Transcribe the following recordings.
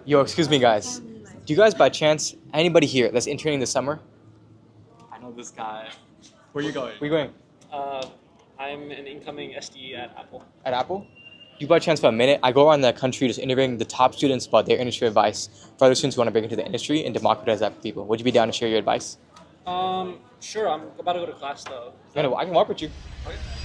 Yo, excuse me, guys. Do you guys, by chance, anybody here that's interning this summer? I know this guy. Where you going? Where you going? I'm an incoming SDE at Apple. At Apple? Do you, by chance, for a minute, I go around the country just interviewing the top students about their industry advice for other students who want to break into the industry and democratize that for people. Would you be down to share your advice? Sure. I'm about to go to class though. I can walk with you.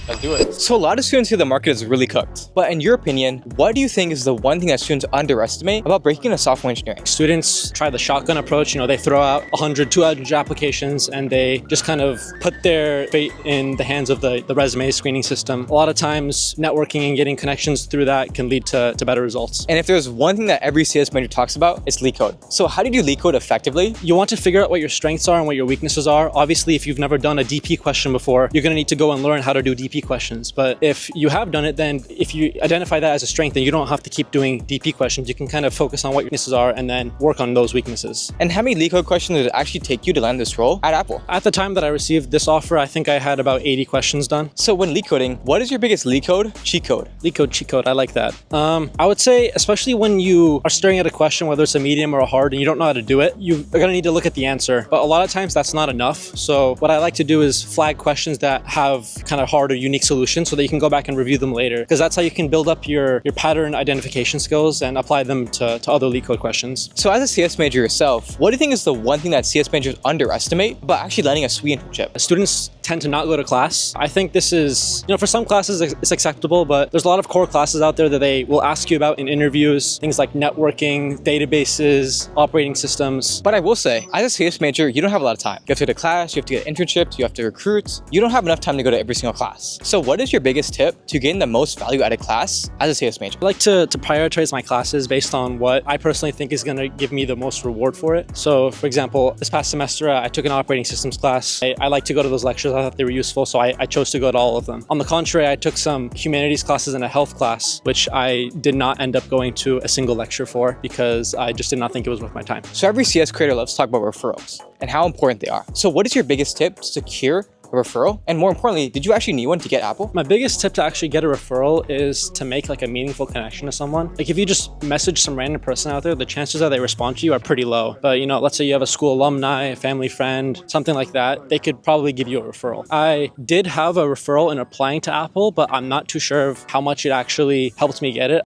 Let's do it. So a lot of students say the market is really cooked. But in your opinion, what do you think is the one thing that students underestimate about breaking into software engineering? Students try the shotgun approach. They throw out 100, 200 applications and they just kind of put their fate in the hands of the resume screening system. A lot of times, networking and getting connections through that can lead to better results. And if there's one thing that every CS major talks about, it's leak code. So how do you do leak code effectively? You want to figure out what your strengths are and what your weaknesses are. Obviously, if you've never done a DP question before, you're going to need to go and learn how to do DP questions. But if you have done it, then if you identify that as a strength, then you don't have to keep doing DP questions. You can kind of focus on what your weaknesses are and then work on those weaknesses. And how many leak code questions did it actually take you to land this role at Apple? At the time that I received this offer, I think I had about 80 questions done. So when leak coding, what is your biggest leak code cheat code? Leak code, cheat code, I like that. I would say, especially when you are staring at a question, whether it's a medium or a hard, and you don't know how to do it, you're going to need to look at the answer. But a lot of times that's not enough. So what I like to do is flag questions that have kind of hard or unique solutions so that you can go back and review them later. Because that's how you can build up your pattern identification skills and apply them to other leak code questions. So as a CS major yourself, what do you think is the one thing that CS majors underestimate about actually landing a sweet internship? Students tend to not go to class. I think this is, for some classes it's acceptable, but there's a lot of core classes out there that they will ask you about in interviews, things like networking, databases, operating systems. But I will say, as a CS major, you don't have a lot of time. You have to go to class, you have to get internships, you have to recruit. You don't have enough time to go to every single class. So what is your biggest tip to gain the most value out of class as a CS major? I like to prioritize my classes based on what I personally think is going to give me the most reward for it. So for example, this past semester, I took an operating systems class. I like to go to those lectures. I thought they were useful, so I chose to go to all of them. On the contrary, I took some humanities classes and a health class, which I did not end up going to a single lecture for because I just did not think it was worth my time. So every CS creator loves to talk about referrals and how important they are. So what is your biggest tip to secure a referral? And more importantly, did you actually need one to get Apple? My biggest tip to actually get a referral is to make like a meaningful connection to someone. Like if you just message some random person out there, the chances that they respond to you are pretty low. But let's say you have a school alumni, a family friend, something like that, they could probably give you a referral. I did have a referral in applying to Apple, but I'm not too sure of how much it actually helped me get it.